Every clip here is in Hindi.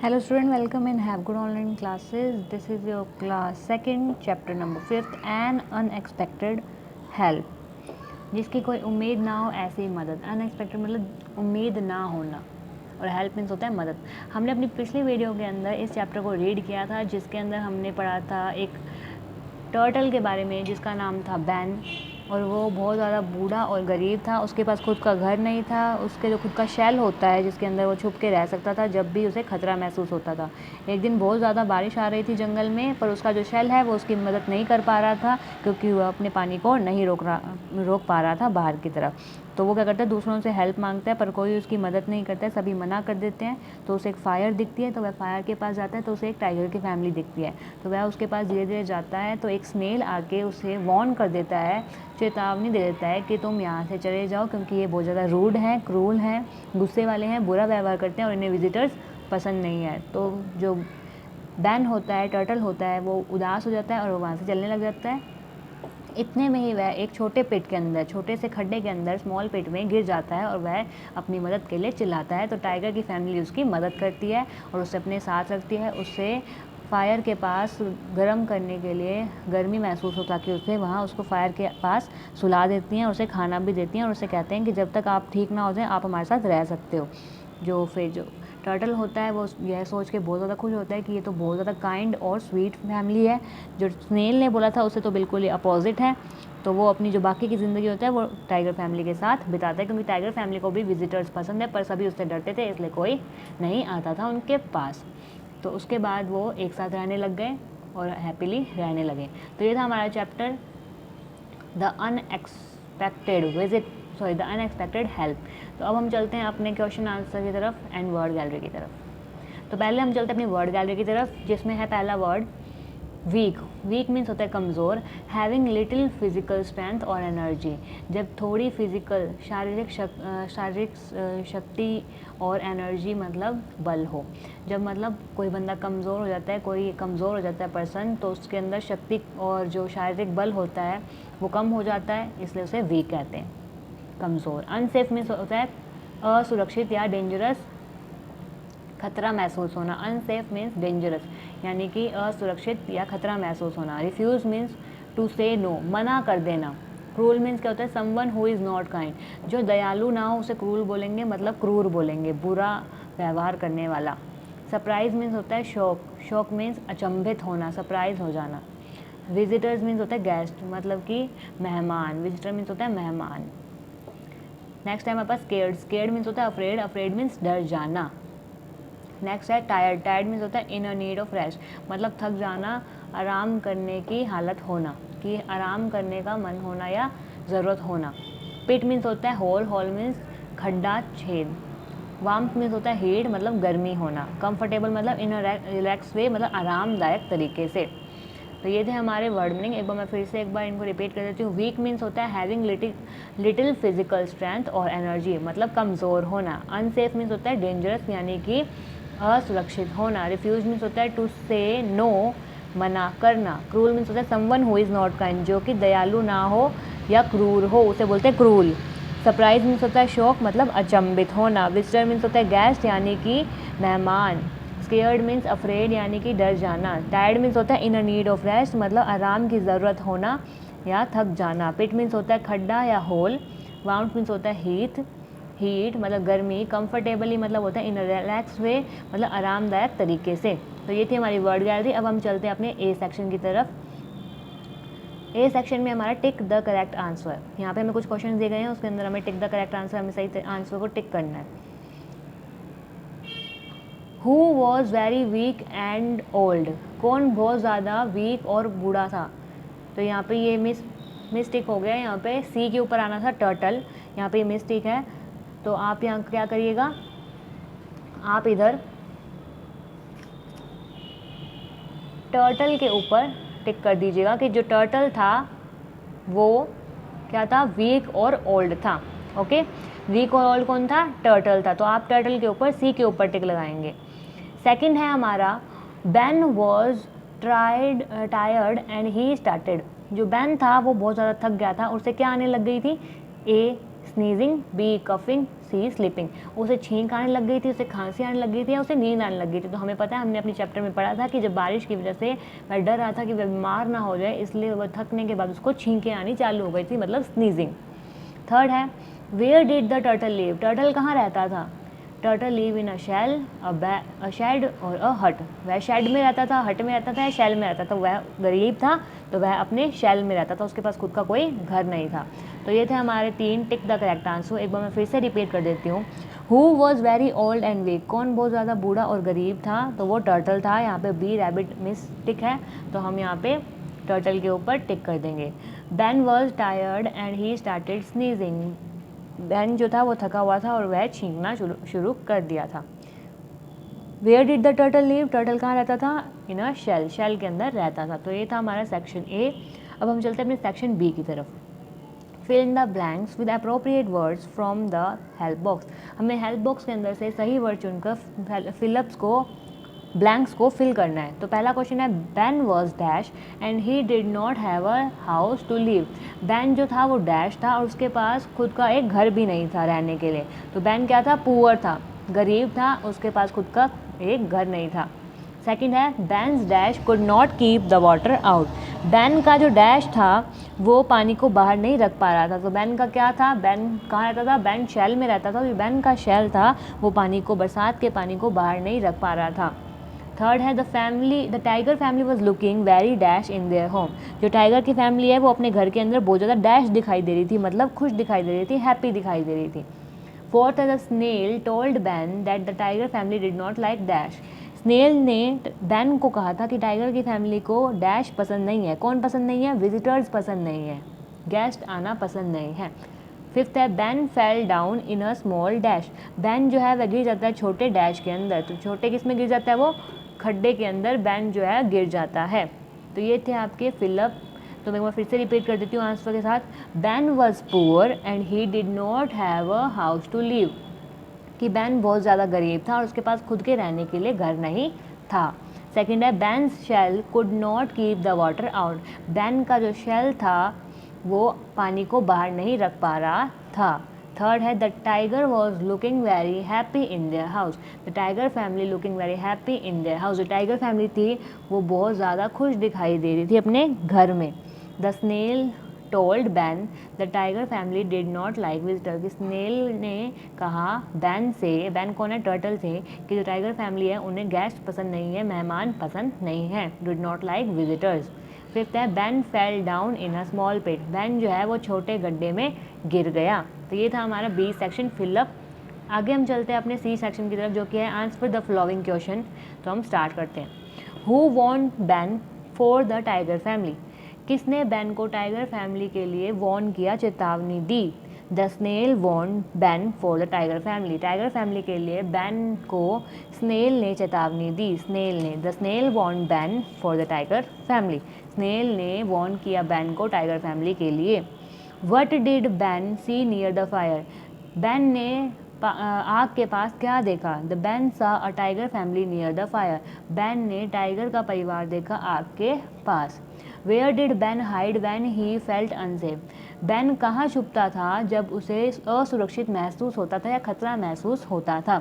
Hello student, welcome in Have Good Online Classes. This is your class second, chapter number 5th, An Unexpected Help. जिसकी कोई उम्मीद ना हो ऐसी मदद. अनएक्सपेक्टेड मतलब उम्मीद ना होना, और हेल्प मीन्स होता है मदद. हमने अपनी पिछली वीडियो के अंदर इस चैप्टर को रीड किया था, जिसके अंदर हमने पढ़ा था एक टर्टल के बारे में जिसका नाम था बैन, और वो बहुत ज़्यादा बूढ़ा और गरीब था. उसके पास खुद का घर नहीं था. उसके जो खुद का शेल होता है जिसके अंदर वो छुप के रह सकता था जब भी उसे खतरा महसूस होता था. एक दिन बहुत ज़्यादा बारिश आ रही थी जंगल में, पर उसका जो शेल है वो उसकी मदद नहीं कर पा रहा था क्योंकि वह अपने पानी को नहीं रोक पा रहा था बाहर की तरफ. तो वो क्या करता है, दूसरों से हेल्प मांगता है, पर कोई उसकी मदद नहीं करता है, सभी मना कर देते हैं. तो उसे एक फ़ायर दिखती है, तो वह फायर के पास जाता है, तो उसे एक टाइगर की फैमिली दिखती है. तो वह उसके पास धीरे धीरे जाता है, तो एक स्नेल आके उसे वॉर्न कर देता है, चेतावनी दे देता है कि तुम यहाँ से चले जाओ क्योंकि ये बहुत ज़्यादा रूड हैं, क्रूल हैं, गुस्से वाले हैं, बुरा व्यवहार करते हैं और इन्हें विजिटर्स पसंद नहीं है. तो जो बैन होता है, टर्टल होता है, वो उदास हो जाता है और वो वहाँ से चलने लग जाता है. इतने में ही वह एक छोटे पिट के अंदर, छोटे से खड्डे के अंदर, स्मॉल पिट में गिर जाता है और वह अपनी मदद के लिए चिल्लाता है. तो टाइगर की फैमिली उसकी मदद करती है और उसे अपने साथ रखती है. उससे फायर के पास गर्म करने के लिए गर्मी महसूस हो ताकि उसे वहाँ उसको फायर के पास सुला देती हैं और उसे खाना भी देती हैं और उसे कहते हैं कि जब तक आप ठीक ना हो जाएं आप हमारे साथ रह सकते हो. जो टर्टल होता है वो यह सोच के बहुत ज़्यादा खुश होता है कि ये तो बहुत ज़्यादा काइंड और स्वीट फैमिली है. जो स्नेल ने बोला था उससे तो बिल्कुल ही अपोजिट है. तो वो अपनी जो बाकी की ज़िंदगी होता है वो टाइगर फैमिली के साथ बिताता है, क्योंकि टाइगर फैमिली को भी विजिटर्स पसंद है, पर सभी उससे डरते थे इसलिए कोई नहीं आता था उनके पास. तो उसके बाद वो एक साथ रहने लग गए और हैप्पीली रहने लगे. तो ये था हमारा चैप्टर द अनएक्सपेक्टेड हेल्प. तो अब हम चलते हैं अपने क्वेश्चन आंसर की तरफ एंड वर्ड गैलरी की तरफ. तो पहले हम चलते हैं अपनी वर्ड गैलरी की तरफ, जिसमें है पहला वर्ड वीक. वीक मीन्स होता है कमज़ोर. हैविंग लिटिल फिजिकल स्ट्रेंथ और एनर्जी, जब थोड़ी फिजिकल शारीरिक शक्ति और एनर्जी मतलब बल हो. जब मतलब कोई बंदा कमज़ोर हो जाता है, कोई कमज़ोर हो जाता है पर्सन, तो उसके अंदर शक्ति और जो शारीरिक बल होता है वो कम हो जाता है, इसलिए उसे वीक कहते हैं, कमज़ोर. अनसेफ मीन्स होता है असुरक्षित या डेंजरस, खतरा महसूस होना. अनसेफ मीन्स डेंजरस, यानी कि असुरक्षित या खतरा महसूस होना. रिफ्यूज़ मीन्स टू से नो, मना कर देना. क्रूल मीन्स क्या होता है, someone who is not kind. जो दयालु ना हो उसे क्रूल बोलेंगे, मतलब क्रूर बोलेंगे, बुरा व्यवहार करने वाला. सरप्राइज मीन्स होता है शौक. शौक मीन्स अचंभित होना, सरप्राइज हो जाना. विजिटर्स मीन्स होता है गेस्ट, मतलब कि मेहमान. विजिटर मीन्स होता है मेहमान. नेक्स्ट है हमारे पास स्केर्ड. स्केर्ड मीन्स होता है अफ्रेड. अफ्रेड मीन्स डर जाना. नेक्स्ट है टायर्ड. टायर्ड मीन्स होता है इन अ नीड ऑफ रेस्ट, मतलब थक जाना, आराम करने की हालत होना, कि आराम करने का मन होना या ज़रूरत होना. पिट मीन्स होता है होल. होल मीन्स खड्डा, छेद. वार्मथ मीन्स होता है हीट, मतलब गर्मी होना. कंफर्टेबल मतलब इन अ रिलैक्स वे, मतलब आरामदायक तरीके से. तो ये थे हमारे वर्ड मीनिंग. एक बार मैं फिर से एक बार इनको रिपीट कर देती हूँ. वीक मीन्स होता है हैविंग लिटिल फिजिकल स्ट्रेंथ और एनर्जी, मतलब कमज़ोर होना. अनसेफ मीन्स होता है डेंजरस, यानी कि असुरक्षित होना. रिफ्यूज मीन्स होता है टू से नो, मना करना. क्रूल मीन्स होता है someone who is not kind, जो कि दयालु ना हो या क्रूर हो, उसे बोलते हैं क्रूल. सरप्राइज मीन्स होता है शौक, मतलब अचंभित होना. विजिटर मीन्स होता है गेस्ट, यानी कि मेहमान. स्केयर्ड मीन्स अफ्रेड, यानी कि डर जाना. टायर्ड मीन्स होता है इन अ नीड ऑफ रेस्ट, मतलब आराम की ज़रूरत होना या थक जाना. पिट मीन्स होता है खड्डा या होल. वाउंड मीन्स होता है हीट, मतलब गर्मी. कंफर्टेबली मतलब होता है इन रिलैक्स वे, मतलब आरामदायक तरीके से. तो ये थी हमारी वर्ड गैलरी. अब हम चलते हैं अपने ए सेक्शन की तरफ. ए सेक्शन में हमारा टिक द करेक्ट आंसर. यहाँ पे हमें कुछ क्वेश्चन दिए गए हैं, उसके अंदर हमें टिक द करेक्ट आंसर, हमें सही आंसर को टिक करना है. Who was very weak and old, कौन बहुत ज़्यादा वीक और बूढ़ा था. तो यहाँ पे ये मिस्टेक हो गया. यहाँ पे सी के ऊपर आना था टर्टल, यहाँ पे मिस्टेक है. तो आप यहाँ क्या करिएगा, आप इधर टर्टल के ऊपर टिक कर दीजिएगा कि जो टर्टल था वो क्या था, वीक और ओल्ड था. ओके, वीक और ओल्ड कौन था, टर्टल था. तो आप टर्टल के ऊपर सी के ऊपर टिक लगाएंगे. सेकंड है हमारा ban was tired and he started. जो बैन था वो बहुत ज़्यादा थक गया था, उससे क्या आने लग गई थी, ए स्नीजिंग, बी कफिंग, सी स्लीपिंग। उसे छींक आने लग गई थी, उसे खांसी आने लग गई थी या उसे नींद आने लग गई थी। तो हमें पता है, हमने अपने चैप्टर में पढ़ा था कि जब बारिश की वजह से वह डर रहा था कि वह बीमार ना हो जाए, इसलिए वह थकने के बाद उसको छींकें आनी चालू हो गई थी, मतलब स्नीजिंग। थर्ड है where did the turtle live, turtle कहाँ रहता था? Turtle live in a shell, a shed और अ हट। वह शेड में रहता था, हट में रहता था या शेल में रहता था? वह गरीब था तो वह अपने शेल में रहता था, उसके पास खुद का कोई घर नहीं था। तो ये थे हमारे 3 टिक द करेक्ट आंसर। एक बार मैं फिर से रिपीट कर देती हूँ। Who was very old and weak, कौन बहुत ज़्यादा बूढ़ा और गरीब था? तो वो टर्टल था। यहाँ पे बी रैबिट मिस टिक है, तो हम यहाँ पे टर्टल के ऊपर टिक कर देंगे। Ben was tired and he started sneezing. Ben जो था वो थका हुआ था और वह छींकना शुरू कर दिया था। Where did the turtle live? Turtle कहाँ रहता था? इन अ शेल, शेल के अंदर रहता था। तो ये था हमारा सेक्शन ए। अब हम चलते हैं अपने सेक्शन बी की तरफ। Fill in the blanks with appropriate words from the help box. हमें हेल्प बॉक्स के अंदर से सही वर्ड चुनकर फिलअप्स को, ब्लैंक्स को फिल करना है। तो पहला क्वेश्चन है Ben was dash and he did not have a house to live. Ben जो था वो डैश था और उसके पास खुद का एक घर भी नहीं था रहने के लिए। तो बैन क्या था? पुअर था, गरीब था, उसके पास खुद का एक घर नहीं था। सेकंड है bans dash could not keep the water out. Ben का जो डैश था वो पानी को बाहर नहीं रख पा रहा था। तो बैन का क्या था? बैन कहाँ रहता था? बैन शेल में रहता था। तो बैन का शेल था वो पानी को, बरसात के पानी को बाहर नहीं रख पा रहा था। थर्ड है the tiger family was looking very dash in their home. जो टाइगर की फैमिली है वो अपने घर के अंदर बहुत ज़्यादा डैश दिखाई दे रही थी, मतलब खुश दिखाई दे रही थी, हैप्पी दिखाई दे रही थी। फोर्थ है the snail told Ben that the tiger family did not like dash. Snail ने बैन को कहा था कि टाइगर की फैमिली को डैश पसंद नहीं है। कौन पसंद नहीं है? विजिटर्स पसंद नहीं है, गेस्ट आना पसंद नहीं है। फिफ्थ है Ben fell down in a small dash. Ban जो है वह गिर जाता है छोटे डैश के अंदर। तो छोटे किस में गिर जाता है? वो खड्डे के अंदर बैन जो है गिर जाता है। तो ये थे आपके फिलअप। तो मैं एक बार फिर से रिपीट कर देती हूँ आंसर के साथ। Ben was poor and he did not have a house to live. कि बैन बहुत ज़्यादा गरीब था और उसके पास खुद के रहने के लिए घर नहीं था। सेकेंड है Ben's shell could not keep the water out. Ben का जो शेल था वो पानी को बाहर नहीं रख पा रहा था। थर्ड है the tiger was looking very happy in their house. The tiger family looking very happy in their house. जो टाइगर फैमिली थी वो बहुत ज़्यादा खुश दिखाई दे रही थी अपने घर में। The snail told Ben the tiger family did not like visitor. Snail ने कहा बैन से, बैन कौन है? टर्टल से, कि जो टाइगर फैमिली है उन्हें गेस्ट पसंद नहीं है, मेहमान पसंद नहीं है, did not like visitors. Fifth है Ben fell down in a small pit. Ben जो है वो छोटे गड्ढे में गिर गया। तो ये था हमारा बी सेक्शन फिलअप। आगे हम चलते हैं अपने सी सेक्शन की तरफ जो कि है आंसर द फॉलोइंग क्वेश्चन। तो हम स्टार्ट करते हैं। Who warned Ben for the tiger family. किसने बैन को टाइगर फैमिली के लिए वॉर्न किया, चेतावनी दी? The snail warn Ben for the tiger family. Tiger family के लिए बैन को स्नेल ने चेतावनी दी। स्नेल ने, the snail warn Ben for the tiger family. Snail ने वॉर्न किया बैन को टाइगर फैमिली के लिए। What did Ben see near the fire. Ben ने आग के पास क्या देखा? The Ben saw a tiger family near the fire. Ben ने टाइगर का परिवार देखा आग के पास। Where did Ben hide when he felt unsafe. Ben कहाँ छुपता था जब उसे असुरक्षित महसूस होता था या खतरा महसूस होता था?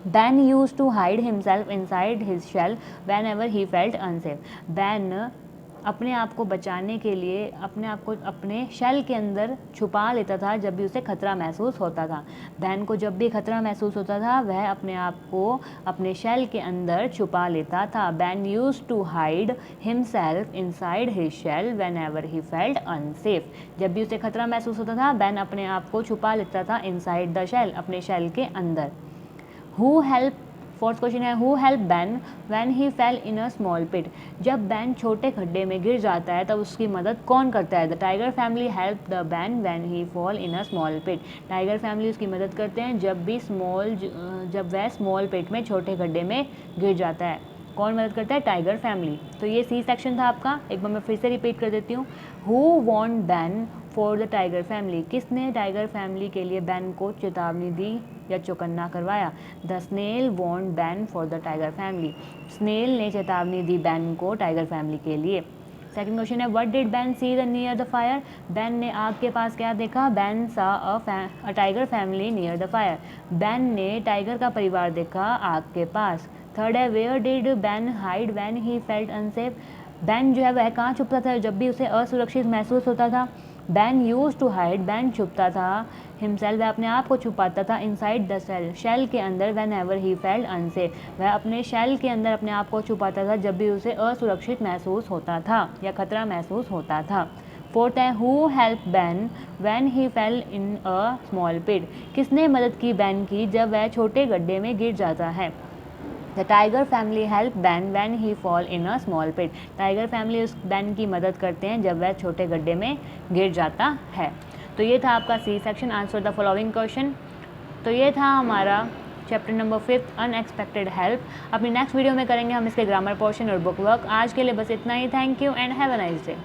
Ben use to hide himself inside his shell whenever he felt unsafe. Ben अपने आप को बचाने के लिए अपने आप को अपने शेल के अंदर छुपा लेता था जब भी उसे खतरा महसूस होता था। बैन को जब भी खतरा महसूस होता था वह अपने आप को अपने शेल के अंदर छुपा लेता था। Ben use to hide himself inside his shell whenever he felt unsafe. जब भी उसे खतरा महसूस होता था बैन अपने आप को छुपा लेता था इनसाइड द शेल, अपने शेल के अंदर। हु हेल्प, फोर्थ क्वेश्चन है who help Ben when he fell in a small pit. जब बैन छोटे खड्डे में गिर जाता है तब उसकी मदद कौन करता है? The tiger family help the Ben when he fall in a small pit. Tiger family उसकी मदद करते हैं जब वह स्मॉल पिट में, छोटे खड्डे में गिर जाता है। कौन मदद करता है? Tiger family. तो ये सी सेक्शन था आपका। एक बार मैं फिर से रिपीट कर देती हूँ। Who warned Ben for the tiger family. किसने टाइगर फैमिली के लिए बैन को चेतावनी दी या चौकन्ना करवाया? The snail warned Ben for the tiger family. Snail ने चेतावनी दी बैन को टाइगर फैमिली के लिए। सेकंड क्वेश्चन है what did Ben see the near the fire, Ben ने आग के पास क्या देखा, Ben saw a tiger family near the fire, Ben ने टाइगर का परिवार देखा आग के पास। थर्ड है where did Ben hide when he felt unsafe, Ben जो है वह कहाँ छुपता था जब भी उसे असुरक्षित महसूस होता था। Ben use to hide, Ben छुपता था, हिमसेल्फ वह अपने आप को छुपाता था, इनसाइड द सेल, शेल के अंदर, when ever he felt unsafe वह अपने शेल के अंदर अपने आप को छुपाता था जब भी उसे असुरक्षित महसूस होता था या खतरा महसूस होता था। फोर्थ है who help Ben when he fell in a small pit, किसने मदद की बैन की जब वह छोटे गड्ढे में गिर जाता है। The tiger family help Ben when he fall in a small pit, tiger family उस बैन की मदद करते हैं जब वह छोटे गड्ढे में गिर जाता है। तो ये था आपका C section, answer the following question. तो ये था हमारा चैप्टर नंबर 5 अनएक्सपेक्टेड हेल्प। अपनी नेक्स्ट वीडियो में करेंगे हम इसके ग्रामर पोर्शन और बुक वर्क। आज के लिए बस इतना ही। Thank you and have a nice day.